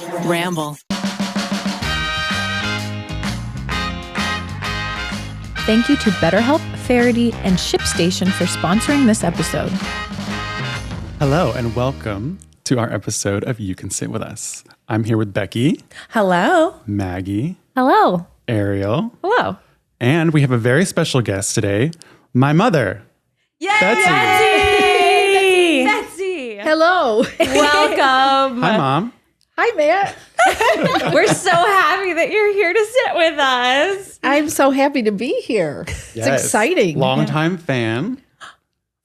Ramble. Thank you to BetterHelp, Faraday, and ShipStation for sponsoring this episode. Hello, and welcome to our episode of You Can Sit With Us. I'm here with Becky. Hello. Maggie. Hello. Ariel. Hello. And we have a very special guest today, my mother. Yay! Betsy. Betsy. Hello. Welcome. Hi, Mom. Hi, Matt. We're so happy that you're here to sit with us. I'm so happy to be here. It's Yes. exciting. Longtime fan.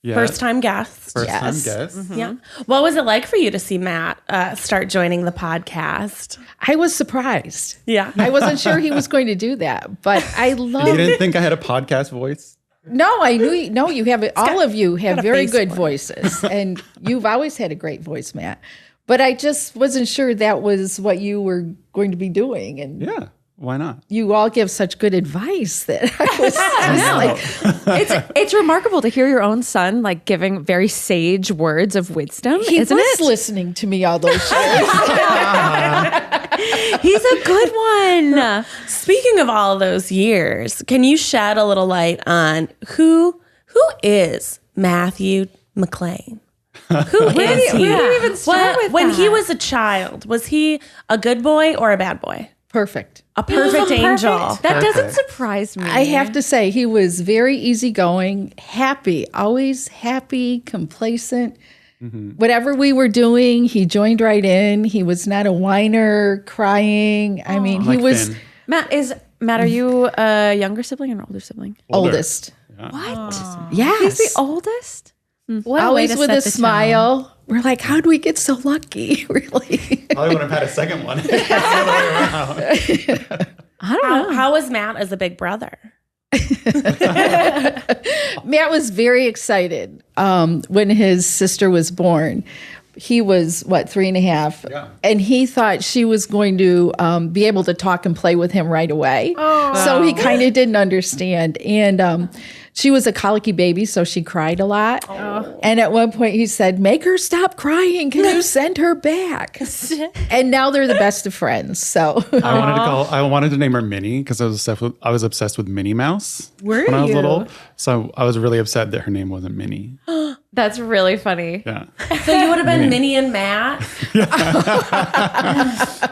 Yes. First time guest. First time Yes. guest. Mm-hmm. Yeah. What was it like for you to see Matt start joining the podcast? I was surprised. Yeah. I wasn't sure he was going to do that, but I You love didn't think I had a podcast voice? No, I knew. No, you have it. All of you have got a very face good for it. voices, and you've always had a great voice, Matt. But I just wasn't sure that was what you were going to be doing, and Yeah. Why not? you all give such good advice that I was just like, It's remarkable to hear your own son like giving very sage words of wisdom, he isn't was it? listening to me all those years. He's a good one. Speaking of all those years, can you shed a little light on who is Matthew McLean? Who is he? Where do you even start with when that? he was a child, was he a good boy or a bad boy? Perfect. A perfect angel. That doesn't Perfect. surprise me. I have to say, he was very easygoing, happy, always happy, complacent. Whatever we were doing, he joined right in. He was not a whiner, crying. I mean, he Like was Finn. Matt, are you a younger sibling or an older sibling? Older. oldest. What? Yes. He's the oldest? What Always with a smile. We're like, how do we get so lucky? Really? Probably would have had a second one. That's the other way around. I don't know. How was Matt as a big brother? Matt was very excited when his sister was born. He was, 3.5? Yeah. And he thought she was going to be able to talk and play with him right away. So he kind of didn't understand. And she was a colicky baby, so she cried a lot. And at one point he said, make her stop crying. Can you send her back? And now they're the best of friends. So I wanted to name her Minnie because I was obsessed with Minnie Mouse when I was little. So I was really upset that her name wasn't Minnie. That's really funny. Yeah. So you would have been Minnie and Matt.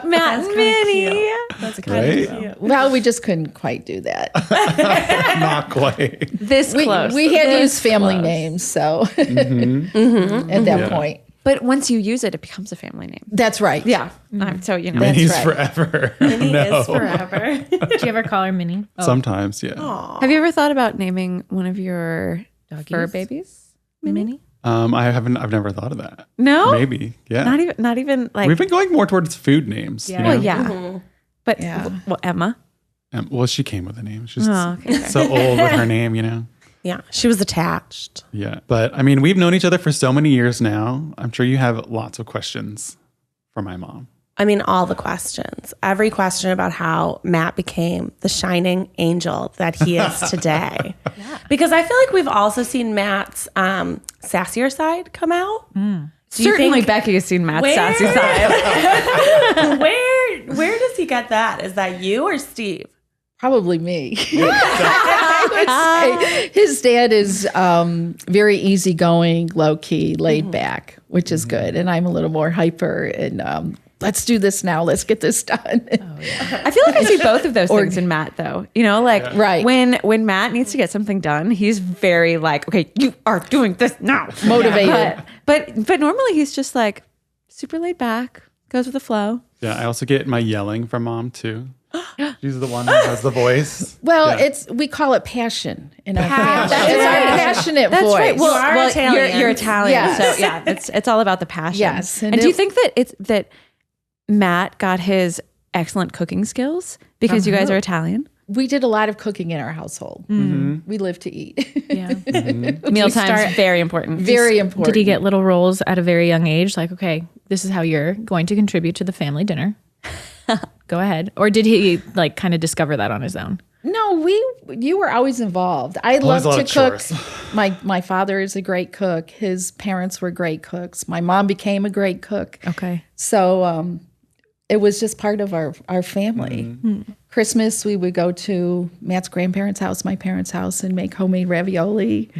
Matt and Minnie. That's Right? well, we just couldn't quite do that. Not quite. This close. We had to This use family close. names, so at that point. But once you use it, it becomes a family name. That's right. Yeah. So, you know. Minnie's right. forever. Minnie No. is forever. Did you ever call her Minnie? Sometimes, yeah. Have you ever thought about naming one of your fur babies Minnie? I've never thought of that. No? Maybe. Yeah. Not even like We've been going more towards food names. Yeah. You know? well, yeah. But well, Emma. Well, she came with a name. She's Oh, okay. so old with her name, you know? Yeah, she was attached. Yeah. But I mean, we've known each other for so many years now. I'm sure you have lots of questions for my mom. I mean, all the questions. Every question about how Matt became the shining angel that he is today. Because I feel like we've also seen Matt's sassier side come out. Do you Certainly think- Becky has seen Matt's Where- sassy side. Where does he get that? Is that you or Steve? Probably me. I would say his dad is very easygoing, low key, laid back, which is good. And I'm a little more hyper and let's do this now. Let's get this done. I feel like I see both of those things in Matt, though. You know, like Right. when Matt needs to get something done, he's very like, okay, you are doing this now. Motivated. But normally he's just like super laid back, goes with the flow. Yeah. I also get my yelling from mom too. She's the one that has the voice. Well, Yeah. we call it passion in our family. It's our passionate That's voice. right. You are Italian. You're Italian, Yes. so yeah, it's all about the passion. Yes, And and do you it- think that Matt got his excellent cooking skills because you guys are Italian? We did a lot of cooking in our household. We live to eat. Yeah. Mealtime's very important. Very important. Did he get little roles at a very young age? Like, okay, this is how you're going to contribute to the family dinner. Go ahead. Or did he like kind of discover that on his own? No, you were always involved. I Always love a lot to of cook. chores. My father is a great cook. His parents were great cooks. My mom became a great cook. Okay. So it was just part of our family. Christmas, we would go to Matt's grandparents' house, my parents' house, and make homemade ravioli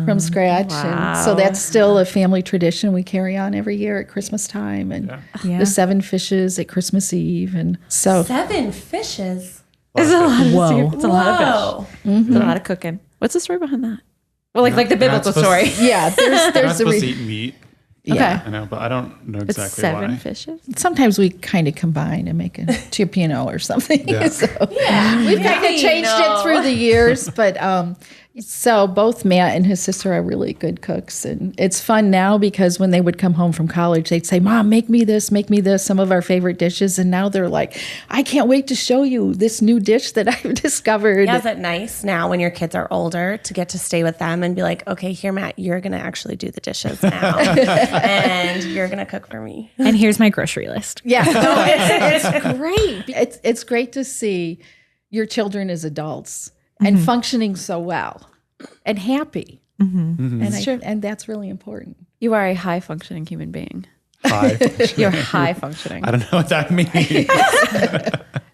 from scratch. And so that's still a family tradition we carry on every year at Christmas time. And the 7 fishes at Christmas Eve. And so 7 fishes. It's a lot of Whoa. It's a lot of fish. It's a lot of cooking. What's the story behind that? Well, like the biblical story. yeah, They're there's not a supposed to eat meat. yeah. I know, but I don't know It's exactly 7 why. fishes. Sometimes we kind of combine and make a chippino or something. Yeah. So we've kind of changed it through the years. But so both Matt and his sister are really good cooks. And it's fun now because when they would come home from college, they'd say, Mom, make me this, some of our favorite dishes. And now they're like, I can't wait to show you this new dish that I've discovered. Yeah, is it nice now when your kids are older to get to stay with them and be like, okay, here, Matt, you're going to actually do the dishes now. And you're going to cook for me. And here's my grocery list. Yeah, no, it's great. It's great to see your children as adults and functioning so well and happy. And that's really important. You are a high functioning human being. Hi. You're high functioning. I don't know what that means.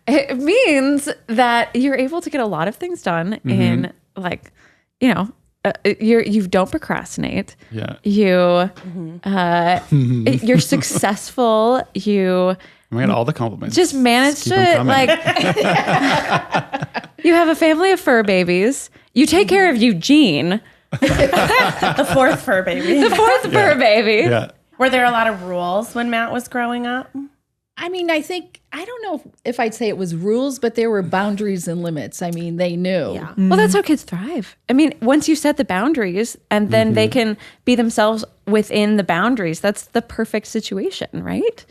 It means that you're able to get a lot of things done in like, you don't procrastinate. Yeah. You're successful. You I got all the compliments. just managed keep 'em to coming. you have a family of fur babies. You take care of Eugene, The 4th fur baby. the 4th fur baby. Yeah. Were there a lot of rules when Matt was growing up? I mean, I don't know if I'd say it was rules, but there were boundaries and limits. I mean, they knew. Yeah. Well, that's how kids thrive. I mean, once you set the boundaries and then they can be themselves within the boundaries, that's the perfect situation, right?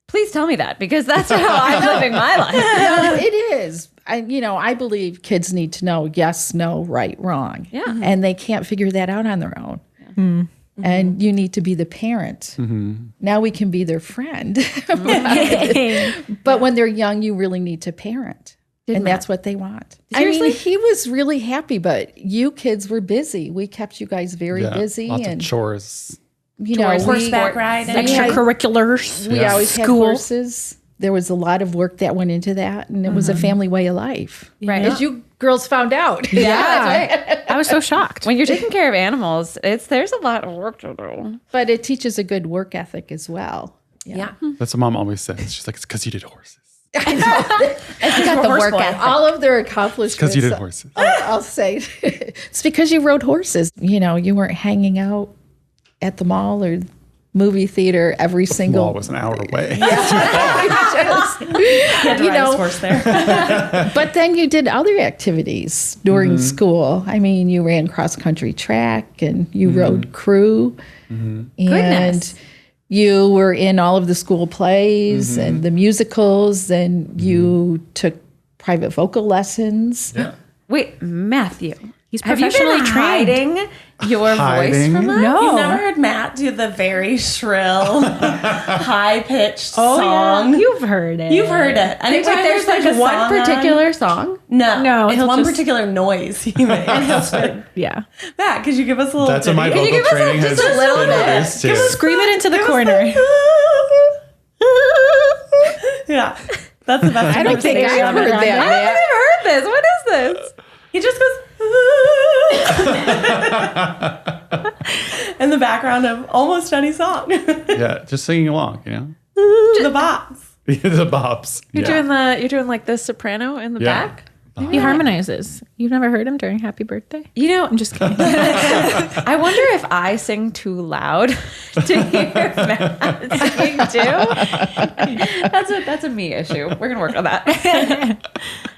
Please tell me that because that's how I'm living my life. No, it is. I believe kids need to know yes, no, right, wrong. Yeah. And they can't figure that out on their own. And you need to be the parent. Now we can be their friend. But when they're young, you really need to parent. And that's what they want. I mean, he was really happy, but you kids were busy. We kept you guys very busy. Lots and of chores. Horseback riding. Extracurriculars. We always had School. horses. There was a lot of work that went into that, and it was a family way of life. Right. As you girls found out. Yeah. I was so shocked. When you're taking care of animals, there's a lot of work to do. But it teaches a good work ethic as well. Yeah. That's what Mom always says. She's like, it's because you did horses. It's got the work ethic. All of their accomplishments. Because you did horses. I'll say it's because you rode horses. You weren't hanging out at the mall or movie theater every single. Wall was an hour away. Horse there. But then you did other activities during school. I mean, you ran cross country track and you rode crew, and Goodness. you were in all of the school plays and the musicals, and you took private vocal lessons. Yeah. Wait, Matthew. He's Have you professionally been trained. hiding your voice from us? You've never heard Matt do the very shrill, high-pitched song? You've heard it. You've heard it. Anytime There's like a one song particular song. No, it's he'll one just- particular noise he makes. Yeah. Matt, could you give us a little That's what my ditty? vocal training has just a little been bit? reduced to. Scream it into the corner. Yeah. That's the best. I don't think I've heard that. I haven't heard this. What is this? He just goes in the background of almost any song. Yeah, just singing along, The bops. the bops. You're doing like the soprano in the Yeah. back. He harmonizes. You've never heard him during Happy Birthday? I'm just kidding. I wonder if I sing too loud to hear Matt sing too. That's a me issue. We're gonna work on that.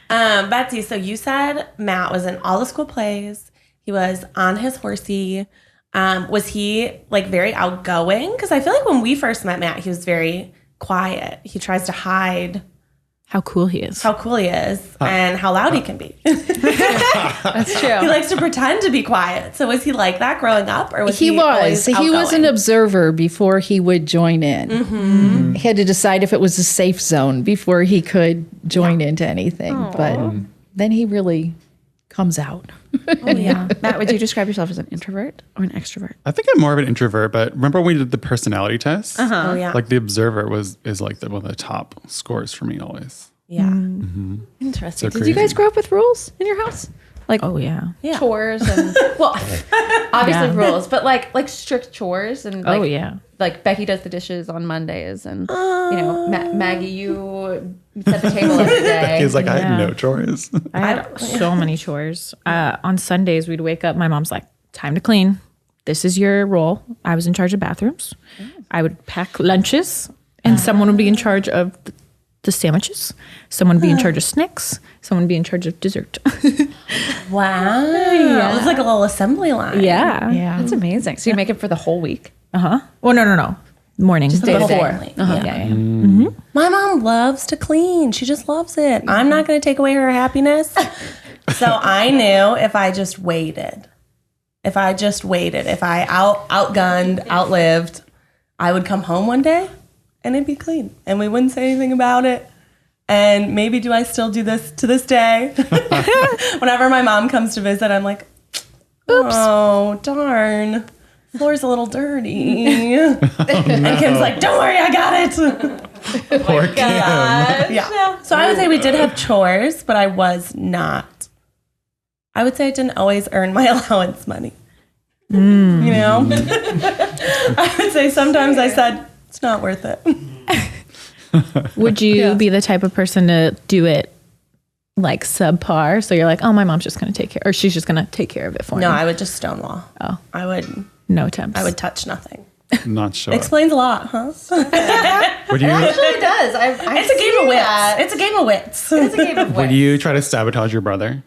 Betsy, so you said Matt was in all the school plays. He was on his horsey. Was he like very outgoing? Because I feel like when we first met Matt, he was very quiet. He tries to hide How cool he is. how cool he is and how loud he can be. That's true. He likes to pretend to be quiet. So was he like that growing up, or was he? He was. always He was an outgoing? observer before he would join in. He had to decide if it was a safe zone before he could join into anything. But then he really comes out. Oh, yeah. Matt, would you describe yourself as an introvert or an extrovert? I think I'm more of an introvert, but remember when we did the personality test? Oh, yeah. Like the observer is like one of the top scores for me always. Yeah. Interesting. So Did you guys crazy. grow up with rules in your house? Like Oh yeah. chores and well, obviously rules, but like strict chores and like, Oh yeah. like Becky does the dishes on Mondays and you know Maggie, you set the table every day. It's like I had no chores. I had so many chores. On Sundays, we'd wake up. My mom's like, time to clean. This is your role. I was in charge of bathrooms. I would pack lunches, and someone would be in charge of the sandwiches. Someone would be in charge of snacks. Someone would be in charge of dessert. Wow. It was like a little assembly line. Yeah, that's amazing. So you make it for the whole week. Well, no. Morning. Just day to day. Family. Yeah. My mom loves to clean. She just loves it. I'm not going to take away her happiness. So I knew if I just waited, if I outgunned, outlived, I would come home one day and it'd be clean and we wouldn't say anything about it. And maybe do I still do this to this day? Whenever my mom comes to visit, I'm like, oh, darn. Floor's a little dirty. And Kim's like, don't worry, I got it. Poor Kim. Yeah. So I would say we did have chores, but I was not. I would say I didn't always earn my allowance money. You know? I would say sometimes I said, it's not worth it. Would you be the type of person to do it like subpar? So you're like, oh, my mom's just going to take care, or she's just going to take care of it for me. No, I would just stonewall. Oh. No attempts. I would touch nothing. Not sure. Explains a lot, huh? Would you It does. It's a game of wits. It's a game of wits. It's a game of would you try to sabotage your brother?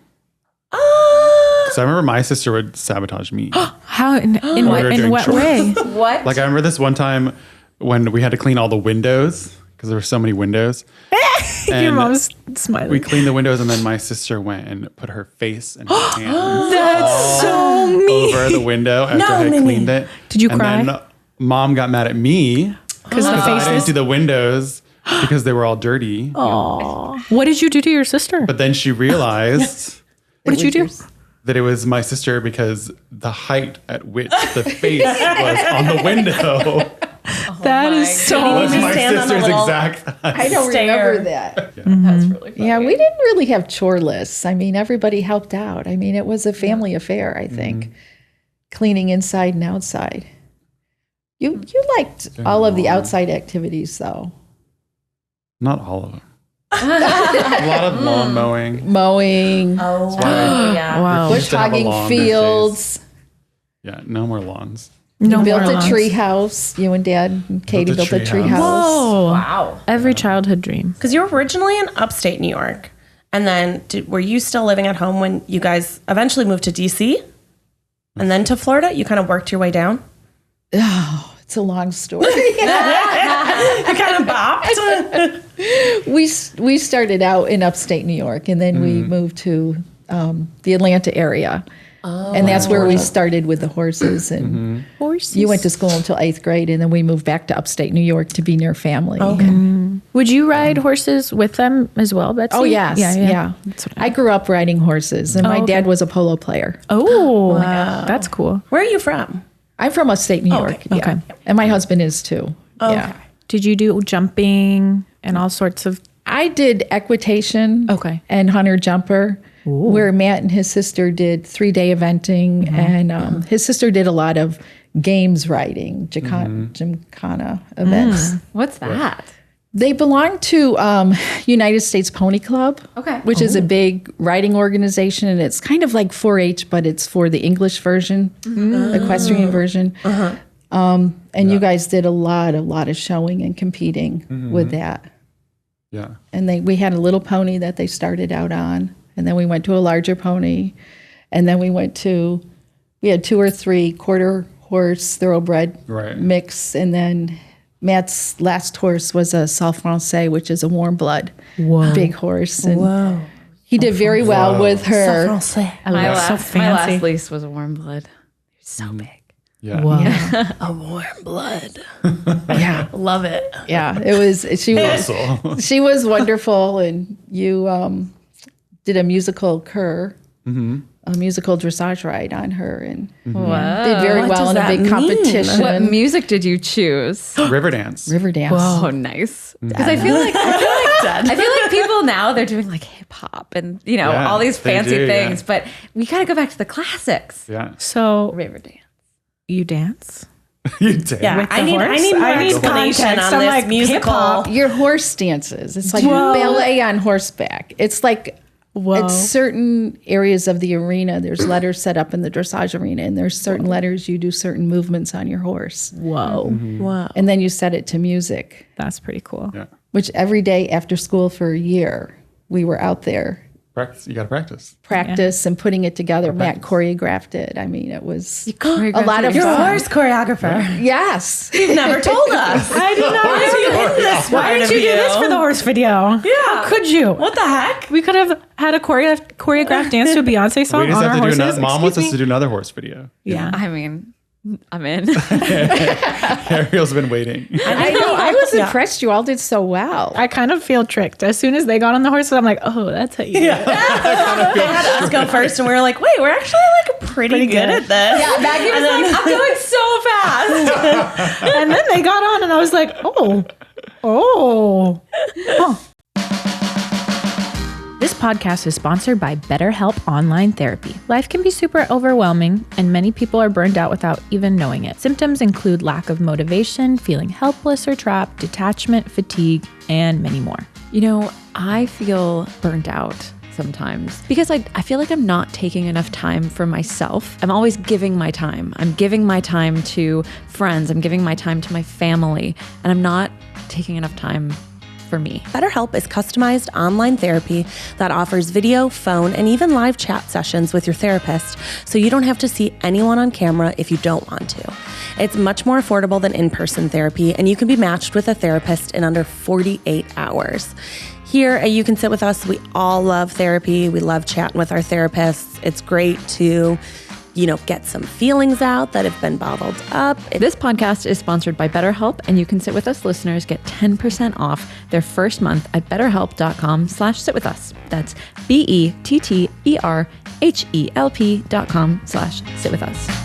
So I remember my sister would sabotage me. How in what Order doing what chores. way? What? Like I remember this one time when we had to clean all the windows because there were so many windows. Your And mom's smiling. we cleaned the windows and then my sister went and put her face and her hands That's so mean. over the window after I had cleaned it. Did you and cry? then mom got mad at me Because the because I didn't faces. do the windows because they were all dirty. What did you do to your sister? But then she realized What did you do? that it was my sister because the height at which the face was on the window That is so. was to my stand on a sister's little- exact height. I don't Stare. remember that. That's really funny. Yeah, we didn't really have chore lists. I mean, everybody helped out. I mean, it was a family affair, I think. Cleaning inside and outside. You liked all of the outside activities, though. Not all of them. A lot of lawn mowing. Mowing, Oh, yeah. Wow. bush hogging fields. Yeah, no more lawns. No Built more a lawns. tree house. You and Dad and Katie built a tree house. Whoa. Wow. Every childhood dream. Because you were originally in upstate New York. And then were you still living at home when you guys eventually moved to DC? And then to Florida? You kind of worked your way down? Oh, it's a long story. You kind of bopped? We started out in upstate New York, and then we moved to the Atlanta area. And that's where we started with the horses. And Horses. you went to school until 8th grade, and then we moved back to upstate New York to be near family. Would you ride horses with them as well, Betsy? Oh, yes. Yeah. That's what I grew up riding horses, and my dad was a polo player. Oh, that's cool. Where are you from? I'm from upstate New York. Yeah. Okay. And my husband is too. Yeah. Did you do jumping and all sorts of? I did equitation Okay. and hunter jumper, where Matt and his sister did 3-day eventing, and his sister did a lot of games riding, gymkhana events. What's that? They belong to United States Pony Club, Okay. which is a big riding organization, and it's kind of like 4-H, but it's for the English version, equestrian version. And you guys did a lot of showing and competing with that. Yeah. And we had a little pony that they started out on, and then we went to a larger pony, and then we had 2 or 3 quarter horse thoroughbred mix, and then Matt's last horse was a Salle Francais, which is a warm blood big horse, and he did very well with her. My so last lease was a warm blood. He was so big. Yeah. Wow. A warm blood. Yeah, Love it. yeah, it was. She was wonderful, and you did a musical cur a musical dressage ride on her, and Whoa. did very What well does in a that big mean? competition. What music did you choose? Riverdance. Riverdance. Oh, nice. Because I feel like people now they're doing like hip hop and Yeah, all these they fancy do, things, yeah. but we got to go back to the classics. Yeah. So Riverdance. you dance? You did. Yeah, With the I need horse? more I need explanation context. on I'm this like, musical. hip-hop. Your horse dances. It's like Whoa. ballet on horseback. It's like at certain areas of the arena, there's letters set up in the dressage arena, and there's certain letters you do certain movements on your horse. Whoa. Whoa. And then you set it to music, That's pretty cool. Yeah. which every day after school for a year, we were out there Practice. You got to practice and putting it together. Matt choreographed it. I mean, it was a choreographed lot of it You're a fun. horse choreographer. Yes. You've never told us. I did not. Why did you do this for the horse video? Yeah. How could you? What the heck? We could have had a choreographed dance to a Beyonce song We just on have our to do horses. another. Mom wants us Excuse to me? do another horse video. Yeah. I mean, I'm in. Ariel's been waiting. I know. I was impressed. You all did so well. I kind of feel tricked. As soon as they got on the horses, I'm like, oh, that's how you do it. They had us go first, and we were like, wait, we're actually like pretty good at this. Yeah, Maggie was like, I'm going so fast. And then they got on, and I was like, oh. This podcast is sponsored by BetterHelp Online Therapy. Life can be super overwhelming, and many people are burned out without even knowing it. Symptoms include lack of motivation, feeling helpless or trapped, detachment, fatigue, and many more. I feel burnt out sometimes because I feel like I'm not taking enough time for myself. I'm always giving my time. I'm giving my time to friends. I'm giving my time to my family, and I'm not taking enough time for me. BetterHelp is customized online therapy that offers video, phone, and even live chat sessions with your therapist, so you don't have to see anyone on camera if you don't want to. It's much more affordable than in-person therapy, and you can be matched with a therapist in under 48 hours. Here at You Can Sit With Us, we all love therapy. We love chatting with our therapists. It's great to get some feelings out that have been bottled up. This podcast is sponsored by BetterHelp, and You Can Sit With Us listeners get 10% off their first month at betterhelp.com/sitwithus. That's BETTERHELP.com/sitwithus.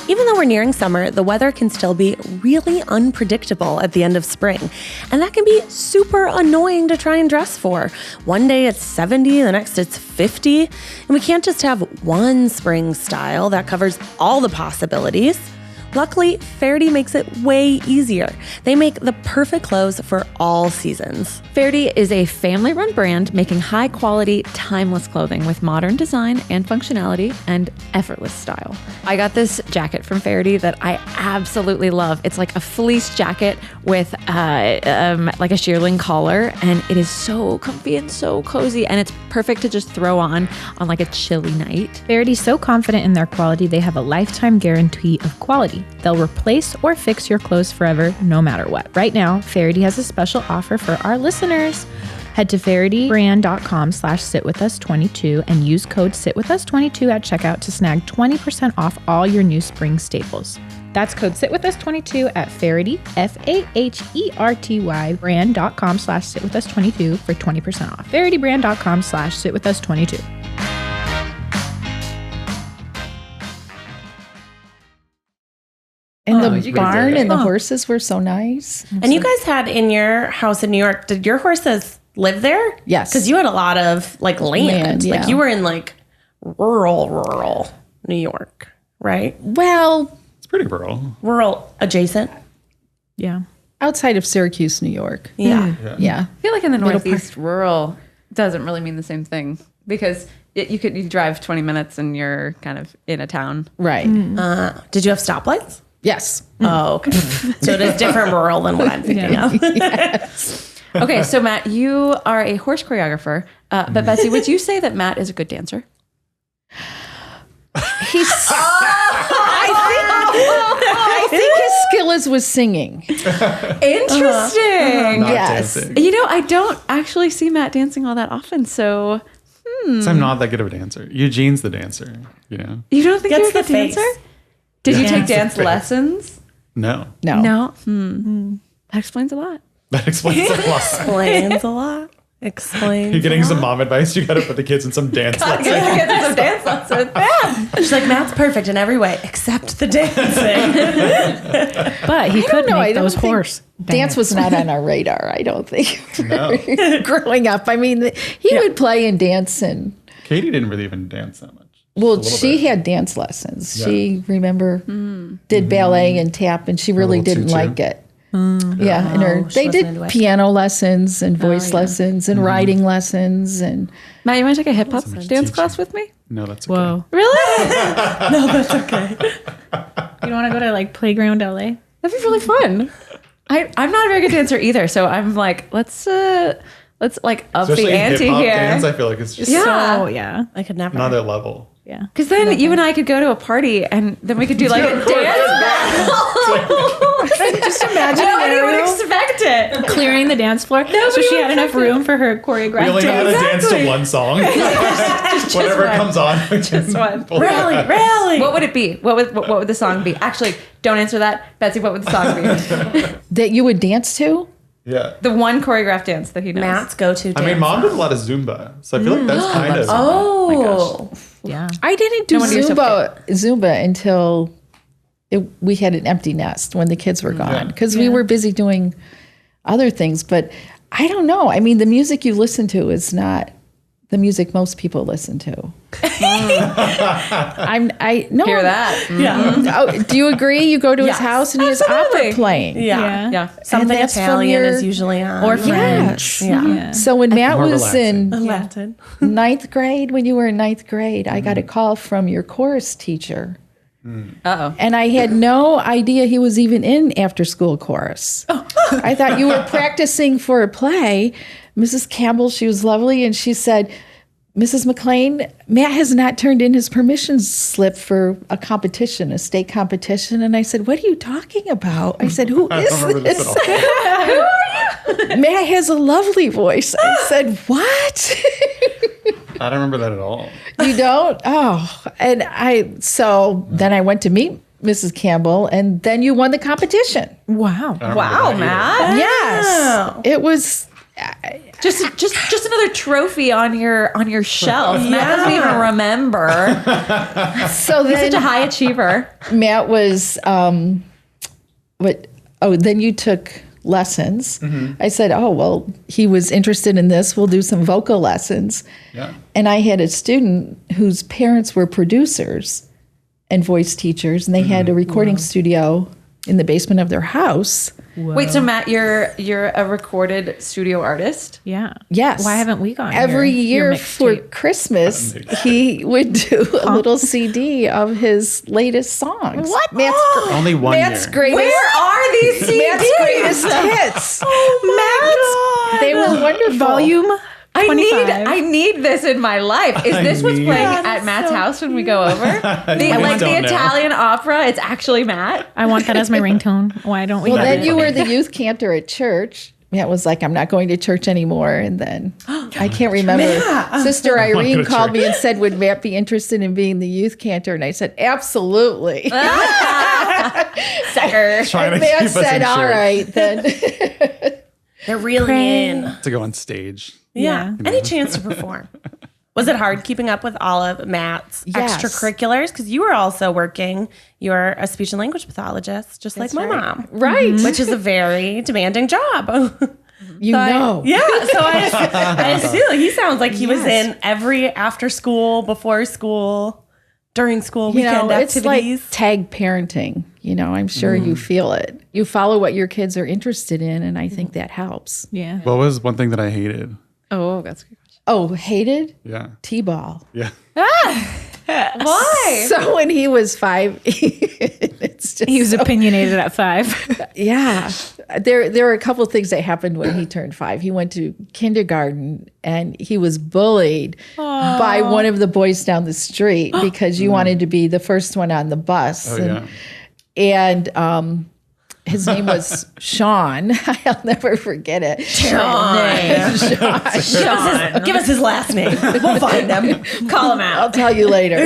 Even though we're nearing summer, the weather can still be really unpredictable at the end of spring. And that can be super annoying to try and dress for. One day it's 70, the next it's 50. And we can't just have one spring style that covers all the possibilities. Luckily, Faherty makes it way easier. They make the perfect clothes for all seasons. Faherty is a family-run brand making high-quality, timeless clothing with modern design and functionality and effortless style. I got this jacket from Faherty that I absolutely love. It's like a fleece jacket with like a shearling collar, and it is so comfy and so cozy, and it's perfect to just throw on like a chilly night. Faherty's so confident in their quality, they have a lifetime guarantee of quality. They'll replace or fix your clothes forever, no matter what. Right now, Faherty has a special offer for our listeners. Head to fahertybrand.com/sitwithus22 and use code sitwithus22 at checkout to snag 20% off all your new spring staples. That's code sitwithus22 at Faherty, FAHERTY brand.com/sitwithus22 for 20% off. fahertybrand.com/sitwithus22. And the barn and the horses were so nice. And you guys had in your house in New York, did your horses live there? Yes. Because you had a lot of land. Yeah. Like you were in like rural New York, right? Well, It's pretty rural. Rural adjacent. Yeah. outside of Syracuse, New York. Yeah. Yeah. I feel like in the Northeast, rural doesn't really mean the same thing because you drive 20 minutes and you're kind of in a town. Right. Did you have stoplights? Yes. Oh, okay. So it is different rural than what I'm thinking of. Okay, so Matt, you are a horse choreographer, but Betsy, would you say that Matt is a good dancer? He's. I think his skill is with singing. Interesting. Not Yes. dancing. You know, I don't actually see Matt dancing all that often, so So I'm not that good of a dancer. Eugene's the dancer, you know? you don't think Gets you're a good the face. dancer? Did you Yeah. take It's the dance face. lessons? No. No. No. That explains a lot. That explains a lot. Explains a lot. Explains. You're getting a some lot. mom advice. You got to put the kids in some dance lessons. dance lesson. She's like, Matt's perfect in every way except the dancing. But he could know, I make don't those think horse Dance was not on our radar, I don't think. No. Growing up, I mean, he would play and dance, and Katie didn't really even dance that much. well, Just a she little bit. had dance lessons. Yeah. She did ballet and tap, and she really little didn't tutu. like it. Yeah, and Oh, she they wasn't into did it. piano lessons and voice lessons and writing lessons, and Matt, you want to take a hip hop much dance teaching. class with me? No, that's okay. Whoa. Really? You don't want to go to like Playground LA? That'd be really fun. I'm not a very good dancer either, so I'm like, let's like up Especially the ante hip-hop here. dance, I feel like it's just Yeah. Oh, yeah. I could never. another level. Yeah. Because then you and I could go to a party and then we could do like a dance battle. just imagine Nobody would Ariel. expect it. Clearing the dance floor. So she had enough room for her choreographed We only know how to dance. dance to one song. Whatever one. comes on. we can Just one. pull it out. Really? What would it be? What would the song be? Actually, don't answer that. Betsy, what would the song be? that you would dance to. Yeah. The one choreographed dance that he knows. Matt's go-to dance. I mean, mom did a lot of Zumba, so I feel like that's kind of. Oh. Yeah. I didn't do No wonder you're so Zumba until we had an empty nest when the kids were gone because we were busy doing other things. But I don't know. I mean, the music you listen to is not the music most people listen to. I know. Hear that? Yeah. Oh, do you agree? You go to his Yes, house and he has absolutely. opera playing. Yeah. Yeah. Something that's from Italian your- is usually on. Or French. Yeah. So when Matt More was relaxing. in Latin. ninth grade, when you were in ninth grade, I got a call from your chorus teacher. Uh-oh. And I had no idea he was even in after school chorus. I thought you were practicing for a play. Mrs. Campbell, she was lovely, and she said, Mrs. McLean, Matt has not turned in his permission slip for a competition, a state competition. And I said, what are you talking about? I said, who I is don't remember this this? at all. Matt has a lovely voice. I said, what? I don't remember that at all. You don't? Oh, and so then I went to meet Mrs. Campbell, and then you won the competition. Wow. I don't Wow, remember that Matt. either. Yes, it was. Just another trophy on your shelf. Matt doesn't even remember. So He's then such a high achiever. Matt was. What? Oh, then you took lessons. I said, oh well, he was interested in this. We'll do some vocal lessons. Yeah. And I had a student whose parents were producers and voice teachers, and they had a recording studio in the basement of their house. Wait, so Matt, you're a recorded studio artist? Yeah. Yes. Why haven't we gone Every your year for mixtape? Christmas, he would do a little CD of his latest songs. What? Only one Matt's year. greatest. Where are these CDs? Matt's greatest hits. Oh They were wonderful. Volume I 25. need this in my life. Is this what's need- playing That at Matt's house when we go over? I The don't know. Italian opera, it's actually Matt. I want that as my ringtone. Why don't we? Well, have then it? you were the youth cantor at church. Matt was like, I'm not going to church anymore. And then I can't remember. Sister wanna go Irene to called me church. and said, would Matt be interested in being the youth cantor? And I said, absolutely. Sucker. Trying to Matt keep us said, in all church. right, then. They're really in. To go on stage. Yeah. Any chance to perform. Was it hard keeping up with all of Matt's Yes. extracurriculars? Because you were also working. You're a speech and language pathologist, just like my mom. Right. Which is a very demanding job. You know. Yeah. So I assume he sounds like he was in every after school, before school, during school, You weekend know, it's like activities. tag parenting. You know, I'm sure you feel it. You follow what your kids are interested in, and I think that helps. Yeah. What was one thing that I hated? Oh, that's a good question. Oh, hated Yeah. T-ball. Yeah. Why? So when he was 5, it's just He was opinionated at 5. yeah. There were a couple of things that happened when he turned 5. He went to kindergarten and he was bullied by one of the boys down the street because you wanted to be the first one on the bus. Oh, And yeah. and his name was Sean. I'll never forget it. Sean. Give us his last name. We'll find him. Call him out. I'll tell you later.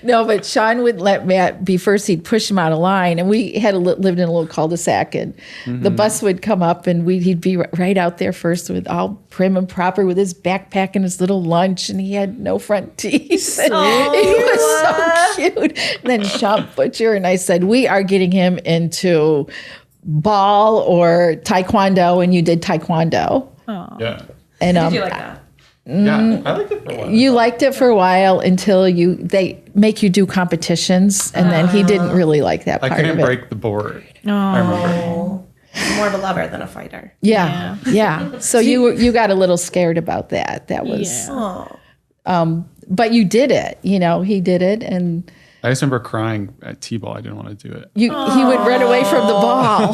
No, but Sean would let Matt be first. He'd push him out of line, and we had lived in a little cul-de-sac, and the bus would come up, and he'd be right out there first with all prim and proper with his backpack and his little lunch, and he had no front teeth. He was so cute. And then Sean Butcher and I said, we are getting him into ball or taekwondo, and you did taekwondo. Yeah. And Did you like that? Yeah, I liked it for a while. you liked it for a while until they make you do competitions, and then he didn't really like that I part of couldn't it. break the board. I remember. More of a lover than a fighter. Yeah. So you got a little scared about that. That was, but you did it. He did it, and I just remember crying at T-ball. I didn't want to do it. he would run away from the ball.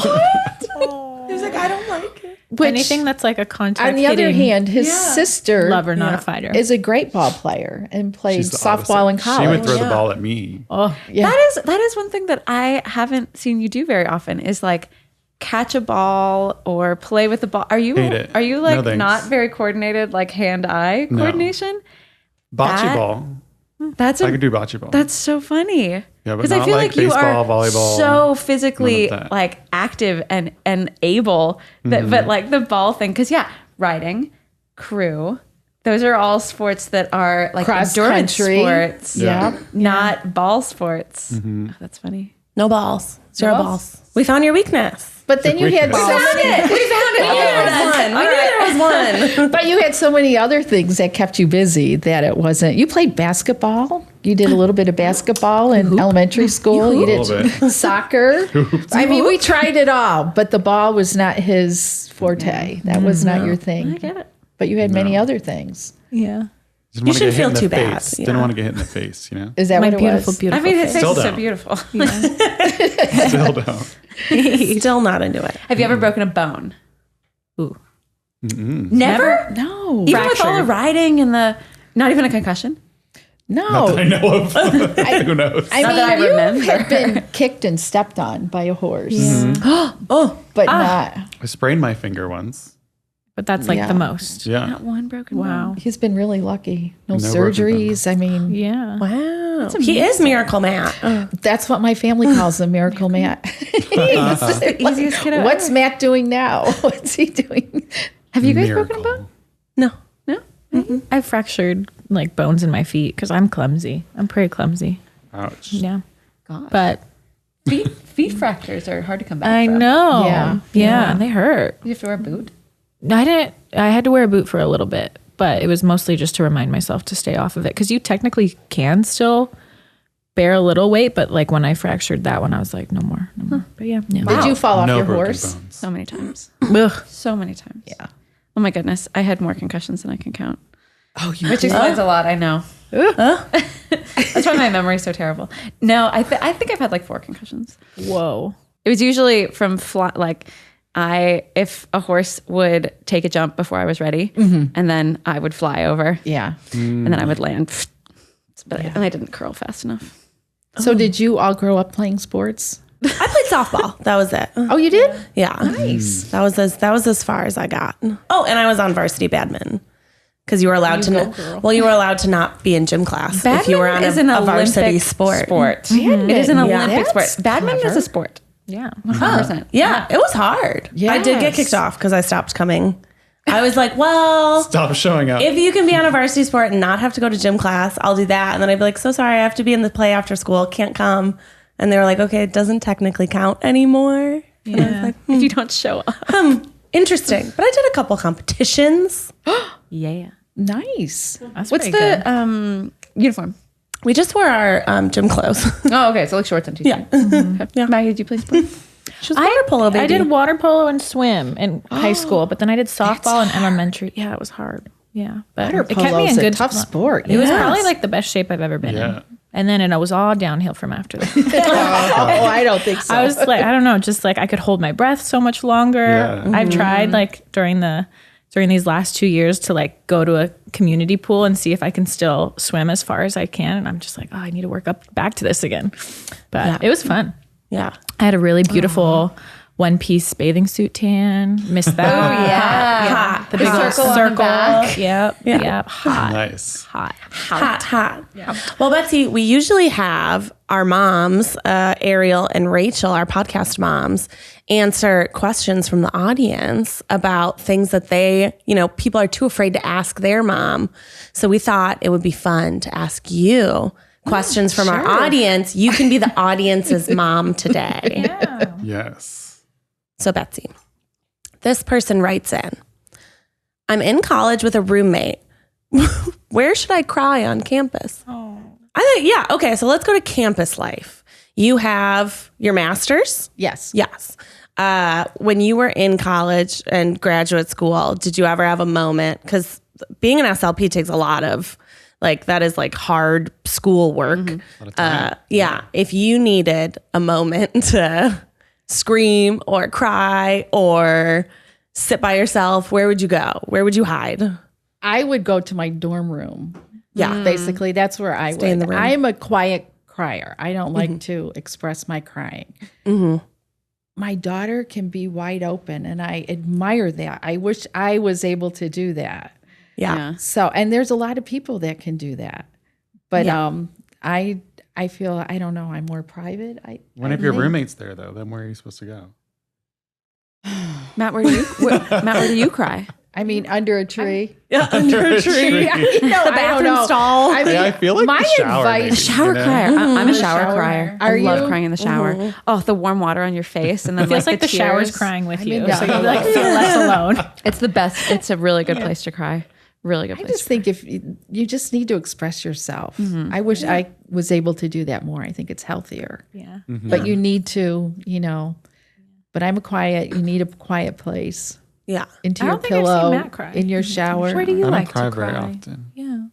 He was like, I don't like it. Which, Anything that's like a contact. on the other hitting hand, his sister lover, not a fighter. is a great ball player and played She's the softball in opposite. college. She would throw the ball at me. That is one thing that I haven't seen you do very often is like catch a ball or play with the ball. Are you Hate it. are you No, like thanks. not very coordinated, like hand-eye coordination? Bocce That- ball. That's I could do bocce ball. that's so funny. Yeah, but Because I not feel like like you are baseball, volleyball, so physically none of that. like active and able that, but like the ball thing. Because riding, crew, those are all sports that are like Cross endurance country. sports, Yeah. not ball sports. Oh, that's funny. No balls. Zero balls. We found your weakness. But then you had so many, We found it. We knew there was one. but you had so many other things that kept you busy that it wasn't. You played basketball. You did a little bit of basketball in elementary school. You A little did soccer. I mean, we tried it all, but the ball was not his forte. That was not your thing. I get it. But you had many other things. Yeah. Didn't want to shouldn't get hit in feel the too bad, face. yeah. Didn't want to get hit in the face, Is that My what it beautiful, was? beautiful. I mean, his face Still is so don't. beautiful. Still don't. Still not into it. Have you ever broken a bone? Ooh. Never? No. Even with all the riding and not even a concussion? No. That I know of. Who knows? I Not mean, that I you remember. have been kicked and stepped on by a horse. But not. I sprained my finger once. But that's like Yeah. the most. Yeah. Not one broken Wow. bone. He's been really lucky. No No broken surgeries. I mean, Yeah. Wow. He is Miracle Matt. that's what my family calls him, Miracle Matt. The easiest kid What's Matt doing now? What's he doing? Have you guys Miracle. broken a bone? No. No? I've fractured like bones in my feet because I'm clumsy. I'm pretty clumsy. Ouch. Yeah. But Feet fractures are hard to come back I from. know. Yeah. Yeah. They hurt. You have to wear a boot? I had to wear a boot for a little bit, but it was mostly just to remind myself to stay off of it. Because you technically can still bear a little weight, but like when I fractured that one, I was like, no more. But yeah. Did you fall off No your broken horse? bones. So many times. Ugh. So many times. Yeah. Oh my goodness. I had more concussions than I can count. Oh, you Which explains a lot, I know. That's why my memory's so terrible. No, I think I've had like 4 concussions. Whoa. It was usually from if a horse would take a jump before I was ready, and then I would fly over, Yeah. and then I would land, and I didn't curl fast enough. So did you all grow up playing sports? I played softball. That was it. Oh, you did? Yeah. Nice. That was as far as I got. Oh, and I was on varsity badminton. Because you were allowed to you were allowed to not be in gym class if you were on is an a varsity Olympic sport. It is an Yeah. Olympic That's sport. Badminton is a sport. Yeah. 100%. Yeah, it was hard. I did get Yes. kicked off because I stopped coming. I was like, well, Stop showing up. if you can be on a varsity sport and not have to go to gym class, I'll do that. And then I'd be like, so sorry, I have to be in the play after school, can't come. And they were like, okay, it doesn't technically count anymore. And I was like, If you don't show up. interesting. But I did a couple competitions. Yeah. Nice. That's What's pretty good. the uniform? We just wore our gym clothes. Oh, okay. So like shorts and t-shirt. Yeah. Maggie, did you play sports? She was water polo baby. I did water polo and swim in high school, but then I did softball in elementary. Yeah, it was hard. Yeah, but Water it kept me polo is in a good tough sport. It was Yes. probably like the best shape I've ever been Yeah. in. And then it was all downhill from after that. Oh, I don't think so. I was like, I don't know, just like I could hold my breath so much longer. Yeah. I've tried like during these last 2 years to like go to a community pool and see if I can still swim as far as I can. And I'm just like, oh, I need to work up back to this again. But it was fun. Yeah. I had a really beautiful one-piece bathing suit tan. Missed that. Oh, yeah. The big circle on the back. Yep. Yep. Hot. Nice. Hot. Hot. Well, Betsy, we usually have our moms, Ariel and Rachel, our podcast moms, answer questions from the audience about things that they, people are too afraid to ask their mom. So we thought it would be fun to ask you questions from our audience. You can be the audience's mom today. Yeah. Yes. So Betsy, this person writes in, I'm in college with a roommate. Where should I cry on campus? I think, okay, so let's go to campus life. You have your master's? Yes. Yes. When you were in college and graduate school, did you ever have a moment? Because being an SLP takes a lot of, that is hard school work. If you needed a moment to scream or cry or sit by yourself, where would you go? Where would you hide? I would go to my dorm room. Yeah. Basically, that's where I Stay in the room. I'm a quiet crier. I don't like to express my crying. My daughter can be wide open, and I admire that. I wish I was able to do that. Yeah. So, and there's a lot of people that can do that. But I feel, I don't know, I'm more private. One of your roommates there, though, then where are you supposed to go? Matt, where do you cry? I mean, under a tree. Under a tree. The bathroom stall. I mean, I feel like my the shower. advice- maybe, Shower crier. I'm a shower crier. Are I love you? crying in the shower. Oh, the warm water on your face, and then Feels like the shower's tears. crying with mean, you. yeah. So you feel less alone. It's the best. It's a really good place to cry. Really good I place. just think if you just need to express yourself. I wish I was able to do that more. I think it's healthier. Yeah. But you need to, but I'm you need a quiet place. Yeah. Into I your don't think I've pillow, seen Matt cry. in your shower. Where do you I don't like cry to very cry? often. Yeah.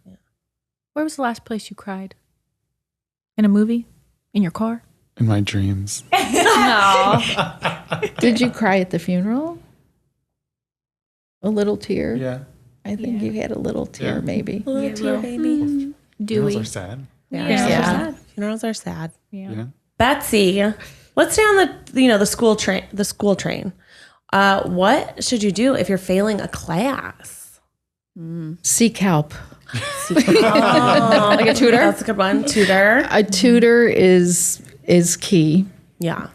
Where was the last place you cried? In a movie? In your car? In my dreams. Did you cry at the funeral? A little tear? Yeah. I think you had a little tear, Yeah. maybe. Little tear baby. Funerals are sad. Yeah. Funerals are sad. Yeah. Betsy, let's stay on the school train. The school train. What should you do if you're failing a class? Seek help. Like a tutor? That's a good one. Tutor. A tutor is key. Yeah.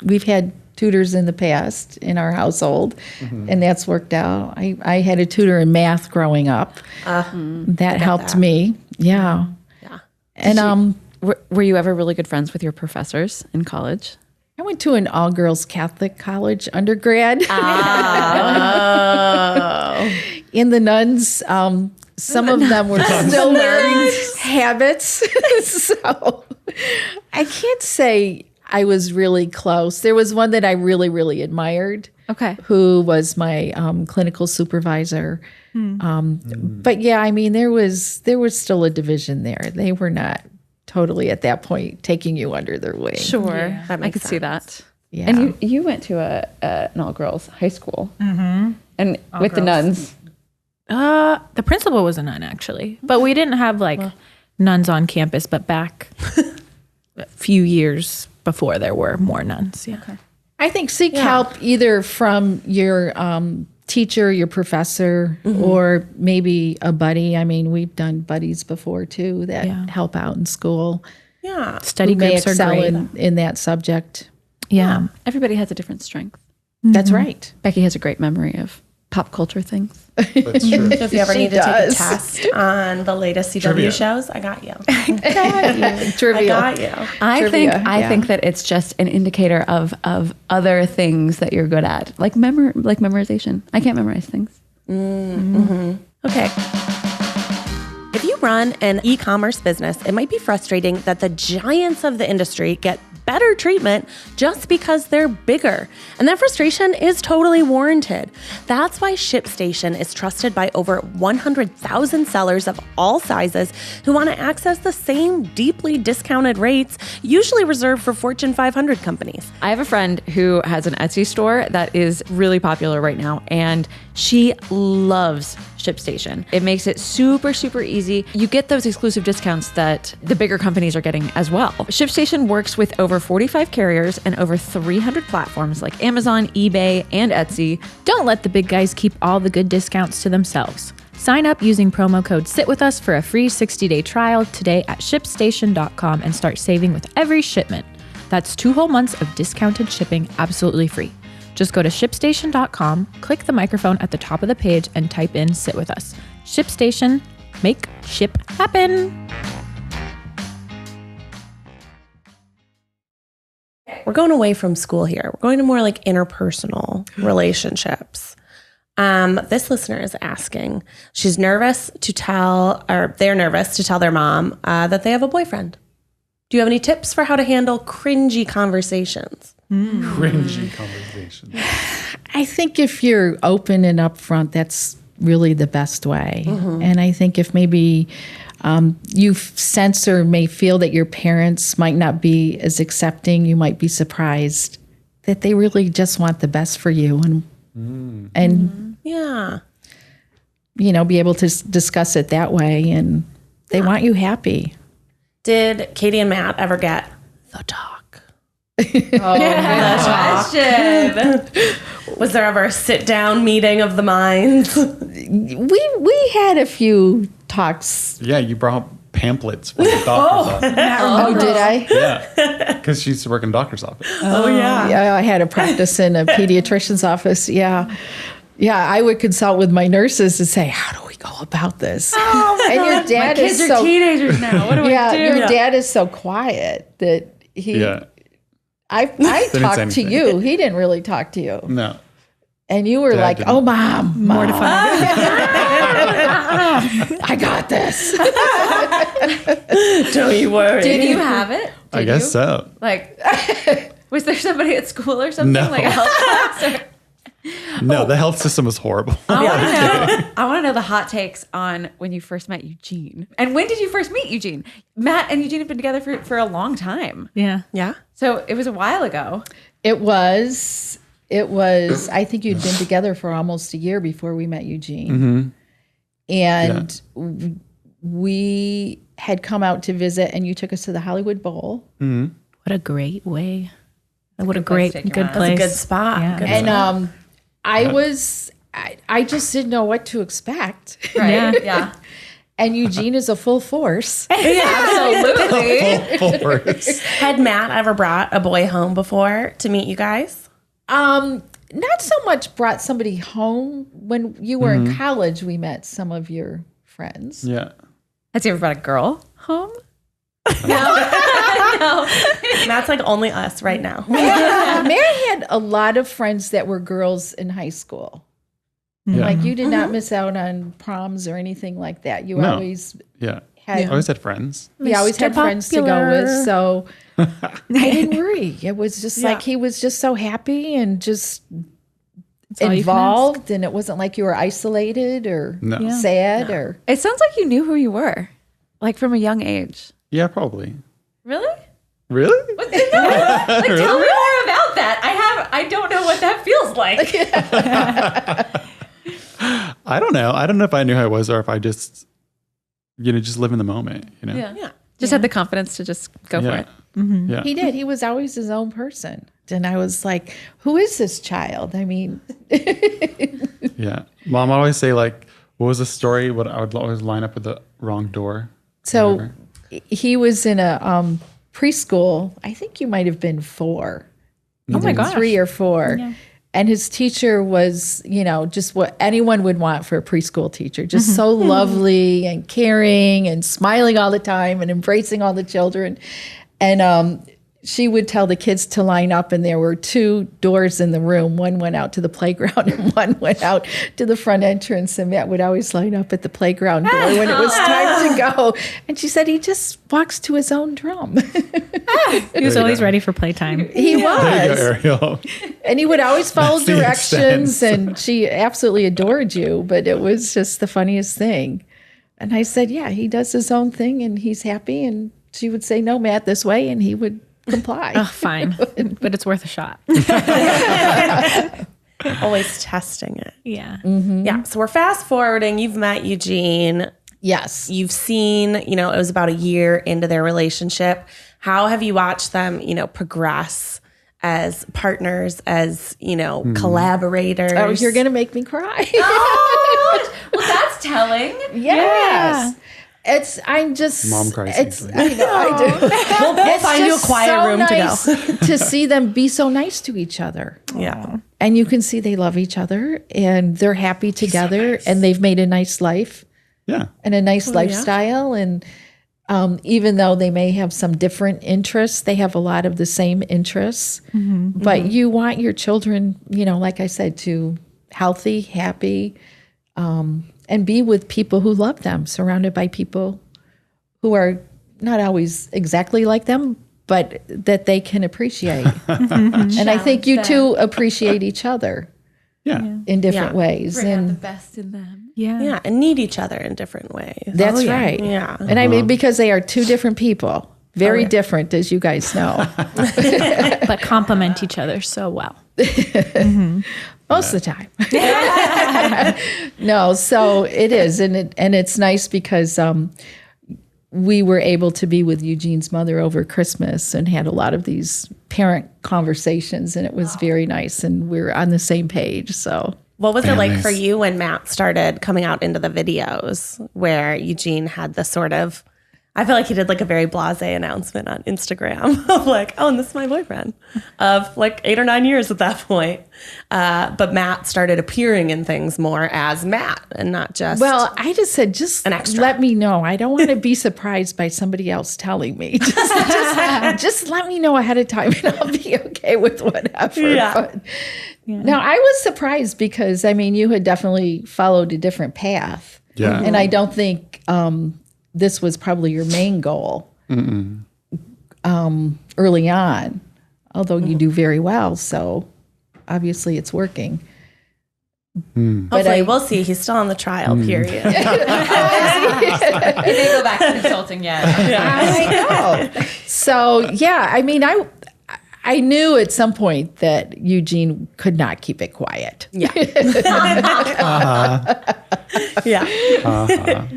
We've had tutors in the past in our household, and that's worked out. I had a tutor in math growing up. That helped me. Yeah. Yeah. And Were you ever really good friends with your professors in college? I went to an all-girls Catholic college undergrad. In the nuns, some of them were still learning habits. So I can't say I was really close. There was one that I really, really admired. Okay. Who was my clinical supervisor. But yeah, I mean, there was still a division there. They were not totally at that point taking you under their wing. Sure. That I makes could see that. Yeah. And you went to an all-girls high school. And with the nuns. The principal was a nun, actually. But we didn't have nuns on campus, but back a few years before there were more nuns. Yeah. Okay. I think seek help either from your teacher, your professor, or maybe a buddy. I mean, we've done buddies before too that help out in school. Yeah. Study Who may groups are excel great. in that subject. Yeah. Everybody has a different strength. That's right. Becky has a great memory of pop culture things. That's true. So if you ever She need to take a does. test on the latest CW Trivia. shows, I got you. Trivial. I got you. I Trivia, I think that it's just an indicator of other things that you're good at, like memorization. I can't memorize things. Okay. If you run an e-commerce business, it might be frustrating that the giants of the industry get better treatment just because they're bigger. And that frustration is totally warranted. That's why ShipStation is trusted by over 100,000 sellers of all sizes who want to access the same deeply discounted rates usually reserved for Fortune 500 companies. I have a friend who has an Etsy store that is really popular right now, and she loves ShipStation. It makes it super, super easy. You get those exclusive discounts that the bigger companies are getting as well. ShipStation works with over 45 carriers and over 300 platforms like Amazon, eBay, and Etsy. Don't let the big guys keep all the good discounts to themselves. Sign up using promo code SITWITHUS for a free 60-day trial today at ShipStation.com and start saving with every shipment. That's 2 whole months of discounted shipping absolutely free. Just go to ShipStation.com, click the microphone at the top of the page, and type in Sit With Us. ShipStation, make ship happen. We're going away from school here. We're going to more like interpersonal relationships. This listener is asking, she's nervous to tell, or they're nervous to tell their mom that they have a boyfriend. Do you have any tips for how to handle cringy conversations? Cringy conversation. I think if you're open and upfront, that's really the best way. And I think if maybe you sense or may feel that your parents might not be as accepting, you might be surprised that they really just want the best for you and Yeah. you know, be able to discuss it that way, and they want you happy. Did Katie and Matt ever get the talk? Question. Was there ever a sit-down meeting of the minds? We had a few talks. Yeah, you brought pamphlets from the doctor's office. Oh, did I? Yeah, because she used to work in a doctor's office. Oh, yeah. Yeah, I had a practice in a pediatrician's office. Yeah. Yeah, I would consult with my nurses and say, how do we go about this? And your dad Kids is are so teenagers now. What do yeah, we do? your dad is so quiet that he Yeah. I say talked to anything. you. He didn't really talk to you. No. And you were Dad like, didn't. oh, mom. Mortified. I got this. Don't you worry. Did you have it? I guess so. Like, was there somebody at school or something? No. Like a health class? Or- No, the health system was horrible. I want to know the hot takes on when you first met Eugene. And when did you first meet Eugene? Matt and Eugene have been together for a long time. Yeah. Yeah. So it was a while ago. It was, I think you'd been together for almost a year before we met Eugene. And we had come out to visit, and you took us to the Hollywood Bowl. What a great way. What a place great, to take your good mom. place. That's a good spot. Yeah. Good And I just didn't know what to expect. Right? Yeah. And Eugene is a full force. Absolutely. Full force. Had Matt ever brought a boy home before to meet you guys? Not so much brought somebody home. When you were in college, we met some of your friends. Yeah. Has he ever brought a girl home? Matt's like only us right now. Mary had a lot of friends that were girls in high school. Yeah. Like you did not miss out on proms or anything like that. You No. always Yeah. had I always had friends. we always had Mr. friends to go with. Popular. So I didn't worry. It was just like he was just so happy and just all you can involved, and it wasn't like you were isolated or No. sad or It sounds like you knew who you were, like from a young age. Yeah, probably. Really? Really? Like, tell me more about that. I don't know what that feels like. I don't know. I don't know if I knew who I was or if I just, just live in the moment, Yeah. Just had the confidence to just go for Yeah. it. Yeah. he did. He was always his own person. And I was like, who is this child? I mean, Yeah. Mom would always say, like, what was the story? What I would always line up with the wrong door. so Whatever. he was in a preschool. I think you might have been 4. Oh my gosh. 3 or 4. And his teacher was, just what anyone would want for a preschool teacher, just so lovely and caring and smiling all the time and embracing all the children. And she would tell the kids to line up, and there were 2 doors in the room. One went out to the playground and one went out to the front entrance. And Matt would always line up at the playground door when it was time to go. And she said he just walks to his own drum. He was always ready for playtime. He was. There you go, Ariel. And he would always follow That's the directions, extent. and she absolutely adored you, but it was just the funniest thing. And I said, yeah, he does his own thing and he's happy. And she would say, no, Matt, this way, and he would comply. Oh, fine. But it's worth a shot. Always testing it. Yeah. Yeah. So we're fast forwarding. You've met Eugene. Yes. You've seen, it was about a year into their relationship. How have you watched them, progress as partners, as, collaborators? Oh, you're going to make me cry. Oh, well, that's telling. Yes. I'm just Mom cries it's easily. I know I do. We'll find you a quiet room to go. to see them be so nice to each other. Yeah. And you can see they love each other and they're happy together and they've made a nice life Yeah. and a nice lifestyle. And even though they may have some different interests, they have a lot of the same interests. But you want your children, like I said, to healthy, happy, and be with people who love them, surrounded by people who are not always exactly like them, but that they can appreciate. And I think you two appreciate each other Yeah. in different ways. Bring out the And best in them. Yeah. Yeah. And need each other in different ways. that's right. Yeah. And I mean, because they are two different people, very different, as you guys know, But complement each other so well. most of the time. No, so it is. And it's nice because we were able to be with Eugene's mother over Christmas and had a lot of these parent conversations, and it was very nice. And we're on the same page. So What was it like Families. for you when Matt started coming out into the videos where Eugene had the sort of, I feel like he did like a very blasé announcement on Instagram of like, oh, and this is my boyfriend of like 8 or 9 years at that point. But Matt started appearing in things more as Matt and not just. well, I just said, just An extra. let me know. I don't want to be surprised by somebody else telling me. Just let me know ahead of time and I'll be okay with whatever. Yeah. But, Now, I was surprised because, I mean, you had definitely followed a different path. Yeah. And I don't think this was probably your main goal early on, although you do very well. So obviously it's working. hopefully we'll see. He's still on the trial period. They go back to consulting yet. I know. So, yeah, I mean, I knew at some point that Eugene could not keep it quiet. Yeah. Yeah.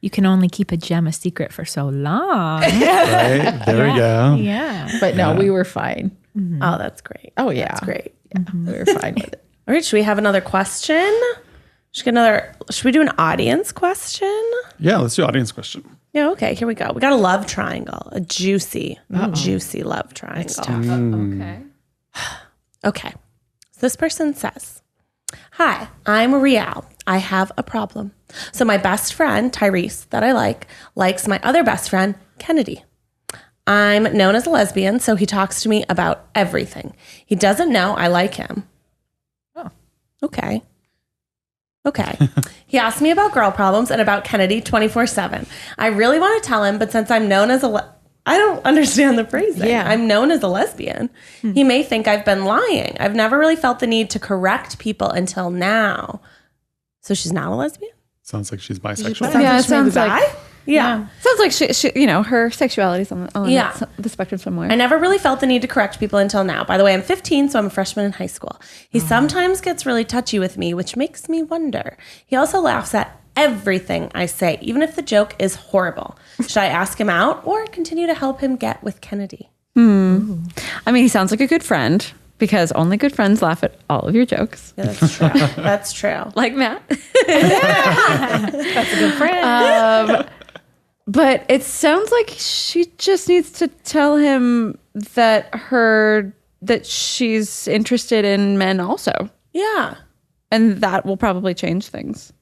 You can only keep a gem a secret for so long. Right? There we go. Yeah. But no, we were fine. Oh, that's great. Oh, yeah. That's great. We were fine with it. All right. Should we have another question? Should we do an audience question? Yeah, let's do audience question. Yeah, okay, here we go. We got a love triangle, a juicy love triangle. Okay. Okay. So this person says, hi, I'm Ariel. I have a problem. So my best friend, Tyrese, that I likes my other best friend, Kennedy. I'm known as a lesbian, so he talks to me about everything. He doesn't know I like him. Oh. Okay. He asked me about girl problems and about Kennedy 24/7. I really want to tell him, but since I'm known as I don't understand the phrasing. Yeah. I'm known as a lesbian. He may think I've been lying. I've never really felt the need to correct people until now. So she's not a lesbian? Sounds like she's bisexual. Yeah, it sounds like Yeah. sounds like she her sexuality's on the spectrum somewhere. I never really felt the need to correct people until now. By the way, I'm 15, so I'm a freshman in high school. He sometimes gets really touchy with me, which makes me wonder. He also laughs at everything I say, even if the joke is horrible. Should I ask him out or continue to help him get with Kennedy? I mean, he sounds like a good friend because only good friends laugh at all of your jokes. Yeah, that's true. That's true. Like Matt. That's a good friend. But it sounds like she just needs to tell him that she's interested in men also. Yeah. And that will probably change things.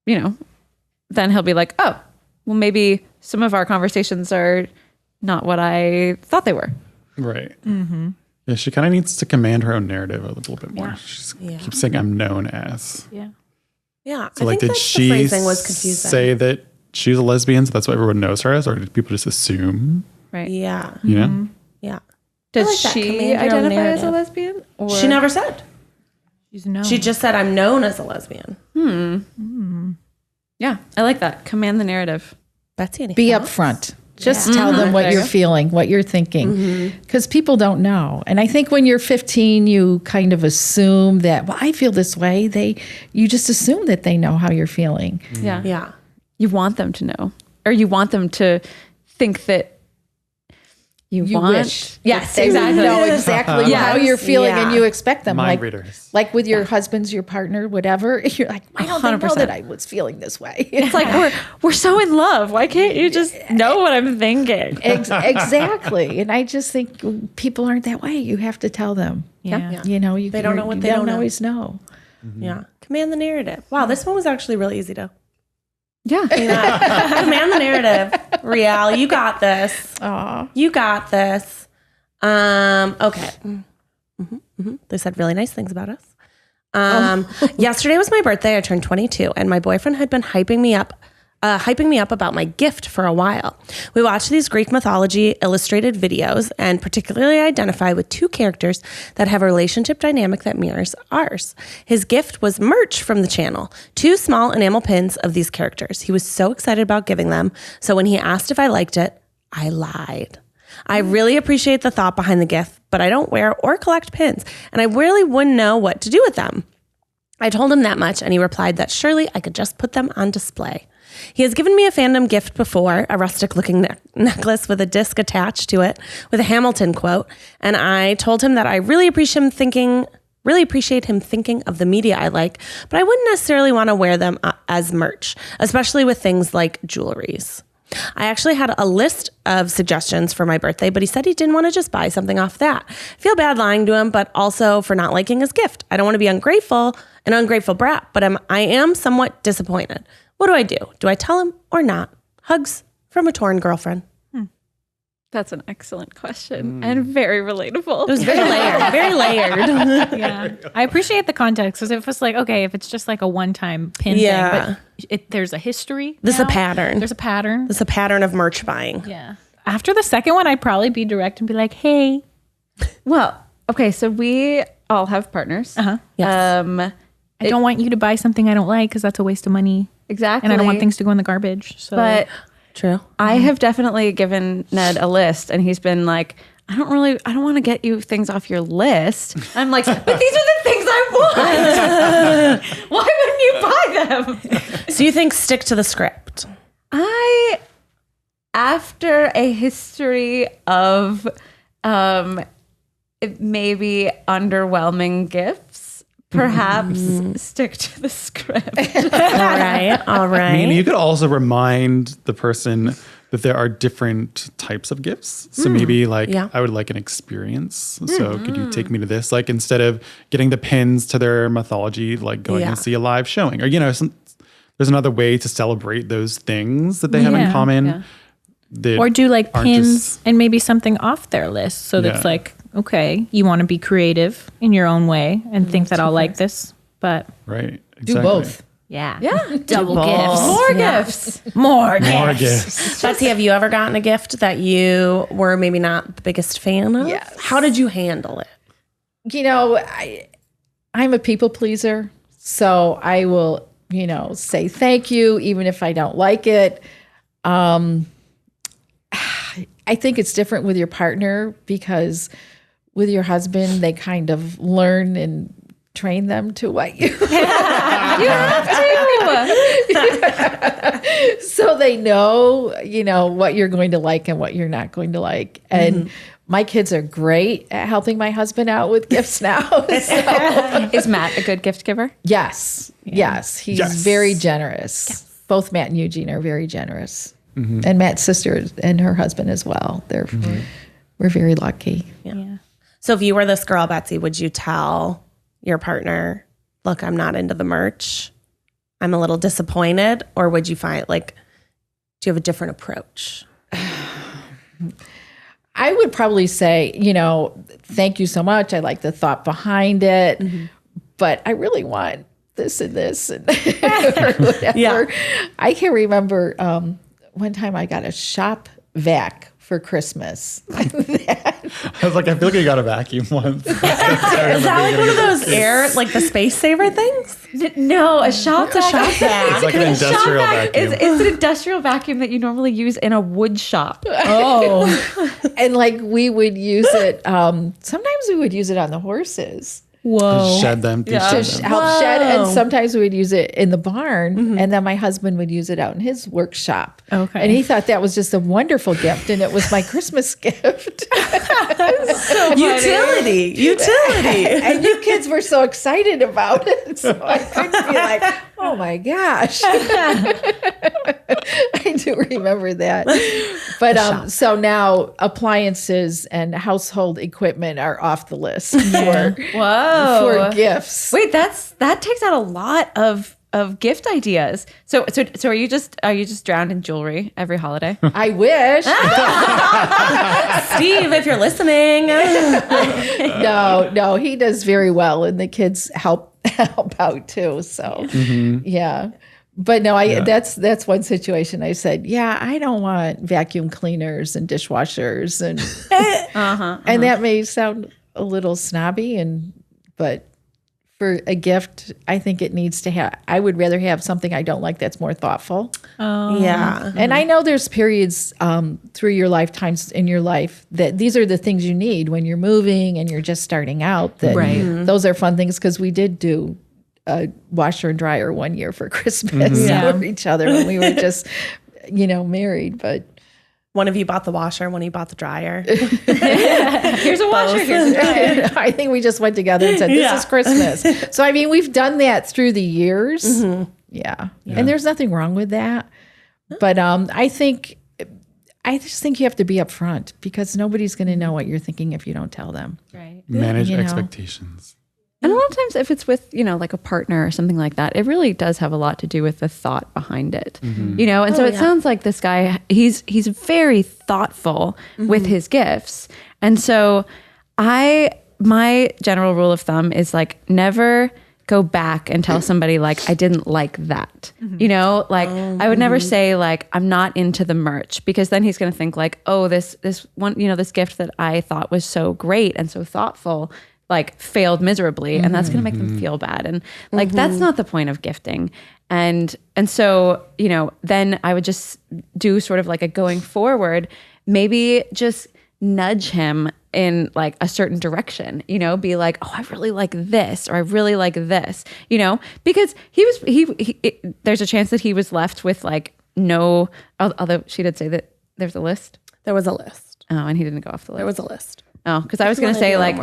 Then he'll be like, oh, well, maybe some of our conversations are not what I thought they were. Right. Yeah, she kind of needs to command her own narrative a little bit more. She keeps saying, I'm known as. Yeah. Yeah. So, I think did the she phrasing was confusing. say that she's a lesbian, so that's what everyone knows her as, or did people just assume? Right. Yeah. You know? Yeah. Does like that, she command your own identify as a narrative. lesbian? Or? She never said. She's known. She just said, I'm known as a lesbian. Yeah, I like that. Command the narrative. Betsy, anything Be else? upfront. Just tell them what you're feeling, what you're thinking, because people don't know. And I think when you're 15, you kind of assume that, well, I feel this way. You just assume that they know how you're feeling. Yeah. Yeah. You want them to know, or you want them to think that you want. Wish. Yes, They exactly. know exactly how you're feeling, and Yeah. you expect them. Mind readers. Like with your husband's, your partner, whatever. You're like, why don't they know 100%. that I was feeling this way? It's like we're so in love. Why can't you just know what I'm thinking? Exactly. And I just think people aren't that way. You have to tell them. Yeah. You know, They don't know what they don't know. always know. Yeah. Command the narrative. Wow, this one was actually really easy to. Yeah. Command the narrative. Riel, you got this. You got this. Okay. They said really nice things about us. Yesterday was my birthday. I turned 22, and my boyfriend had been hyping me up about my gift for a while. We watched these Greek mythology illustrated videos and particularly identify with two characters that have a relationship dynamic that mirrors ours. His gift was merch from the channel, 2 small enamel pins of these characters. He was so excited about giving them, so when he asked if I liked it, I lied. I really appreciate the thought behind the gift, but I don't wear or collect pins, and I really wouldn't know what to do with them. I told him that much, and he replied that surely I could just put them on display. He has given me a fandom gift before, a rustic-looking necklace with a disc attached to it with a Hamilton quote, and I told him that I really appreciate him thinking of the media I like, but I wouldn't necessarily want to wear them as merch, especially with things like jewelries. I actually had a list of suggestions for my birthday, but he said he didn't want to just buy something off that. I feel bad lying to him, but also for not liking his gift. I don't want to be an ungrateful brat, but I am somewhat disappointed. What do I do? Do I tell him or not? Hugs from a torn girlfriend. That's an excellent question and very relatable. It was very layered, very layered. Yeah. I appreciate the context because if it's like, okay, if it's just like a one-time pin Yeah. thing, but there's a history. This is a now. pattern. There's a pattern. This is a pattern of merch buying. Yeah. After the second one, I'd probably be direct and be like, hey. Well, okay, so we all have partners. Yes. I don't want you to buy something I don't like because that's a waste of money. Exactly. And I don't want things to go in the garbage. So. But True. I have definitely given Ned a list, and he's been like, I don't want to get you things off your list. I'm like, but these are the things I want. Why wouldn't you buy them? So you think stick to the script? After a history of maybe underwhelming gifts, perhaps stick to the script. All right. I mean, you could also remind the person that there are different types of gifts. So maybe I would like an experience. So could you take me to this? Like instead of getting the pins to their mythology, like going and see a live showing, or there's another way to celebrate those things that they have in common. Or do like aren't pins just- and maybe something off their list. So that's like, okay, you want to be creative in your own way and think that I'll like this, but Right. Do Exactly. both. yeah. Double gifts. More gifts. More More gifts. gifts. Betsy, have you ever gotten a gift that you were maybe not the biggest fan of? Yes. How did you handle it? I'm a people pleaser, so I will, say thank you even if I don't like it. I think it's different with your partner because with your husband, they kind of learn and train them to what you so they know, what you're going to like and what you're not going to like. And my kids are great at helping my husband out with gifts now. So, Is Matt a good gift giver? yes. He's very generous. Both Matt and Eugene are very generous. And Matt's sister and her husband as well. We're very lucky. Yeah. So if you were this girl, Betsy, would you tell your partner, look, I'm not into the merch. I'm a little disappointed. Or would you find do you have a different approach? I would probably say, thank you so much. I like the thought behind it, but I really want this and this and or whatever. Yeah. I can remember one time I got a shop vac for Christmas. I was like, I feel like you got a vacuum once. Is that like one of those the space saver things? No, a shop vac. It's like an industrial vacuum. It's an industrial vacuum that you normally use in a wood shop. Oh, and like we would use it. Sometimes we would use it on the horses. Whoa. Shed them. To help shed, and sometimes we would use it in the barn, and then my husband would use it out in his workshop. Okay. And he thought that was just a wonderful gift, and it was my Christmas gift. Utility. And you kids were so excited about it, so I couldn't be like, oh my gosh. I do remember that. But so now appliances and household equipment are off the list for gifts. Wait, that takes out a lot of gift ideas. So are you just drowned in jewelry every holiday? I wish. Steve, if you're listening. No, he does very well, and the kids help out too. So yeah. But no, that's one situation I said, I don't want vacuum cleaners and dishwashers and and that may sound a little snobby, but for a gift, I think it needs to have, I would rather have something I don't like that's more thoughtful. Yeah. And I know there's periods through your lifetimes in your life that these are the things you need when you're moving and you're just starting out. That those are fun things, because we did do a washer and dryer one year for Christmas for each other when we were just, married. But one of you bought the washer, one of you bought the dryer. Here's a washer, here's a dryer. I think we just went together and said, this is Christmas. So, I mean, we've done that through the years. Yeah. And there's nothing wrong with that. But I just think you have to be upfront, because nobody's going to know what you're thinking if you don't tell them. Right. Manage expectations. And a lot of times if it's with, like a partner or something like that, it really does have a lot to do with the thought behind it, And so it sounds like this guy, he's very thoughtful with his gifts. And so my general rule of thumb is like, never go back and tell somebody like, I didn't like that, I would never say like, I'm not into the merch, because then he's going to think like, oh, this one, this gift that I thought was so great and so thoughtful, like failed miserably, and that's going to make them feel bad. And like, that's not the point of gifting. And so, then I would just do sort of like a going forward, maybe just nudge him in like a certain direction, be like, oh, I really like this, or I really like this, because there's a chance that he was left with like no, although she did say that there's a list. There was a list. Oh, and he didn't go off the list. There was a list. Oh, because I was going to say like,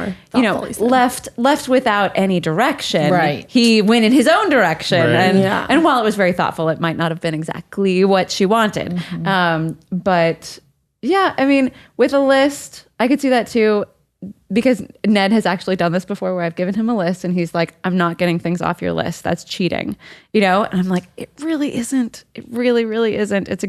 left without any direction. Right. He went in his own direction. Right. And while it was very thoughtful, it might not have been exactly what she wanted. But yeah, I mean, with a list, I could see that too, because Ned has actually done this before, where I've given him a list and he's like, I'm not getting things off your list. That's cheating, And I'm like, it really isn't. It really, really isn't. It's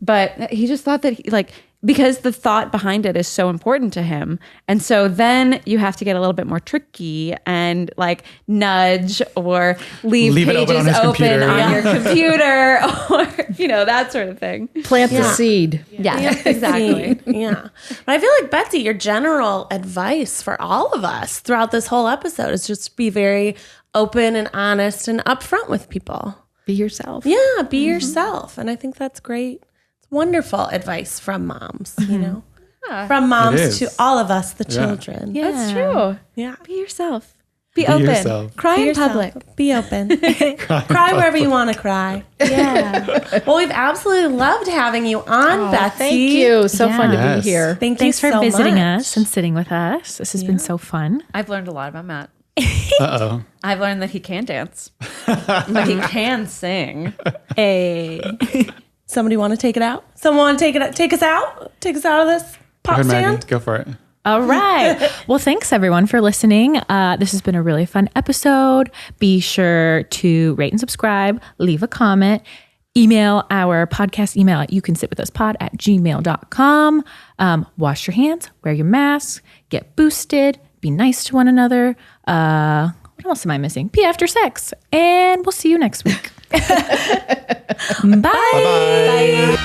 but he just thought that because the thought behind it is so important to him. And so then you have to get a little bit more tricky and like nudge or leave pages open on your computer or, that sort of thing. Plant the seed. Yeah, exactly. Yeah. But I feel like, Betsy, your general advice for all of us throughout this whole episode is just be very open and honest and upfront with people. Be yourself. Yeah, be yourself. And I think that's great. Wonderful advice from moms, from moms to all of us, the children. Yeah. That's true. Yeah. Be yourself. Be open. Yourself. Cry Be in yourself. public. Be open. Cry wherever you want to cry. Yeah. Well, we've absolutely loved having you on, Betsy. Thank you. So fun to be here. Thanks for so visiting much. us and sitting with us. This has been so fun. I've learned a lot about Matt. Uh-oh. I've learned that he can dance, but he can sing. Hey. Somebody want to take it out? Someone want to take it out? Take us out? Take us out of this pop Go ahead, stand? Maggie. Go for it. All right. Well, thanks everyone for listening. This has been a really fun episode. Be sure to rate and subscribe, leave a comment, email our podcast email at youcansitwithuspod@gmail.com. Wash your hands, wear your mask, get boosted, be nice to one another. What else am I missing? Pee after sex. And we'll see you next week. Bye. Bye-bye. Bye.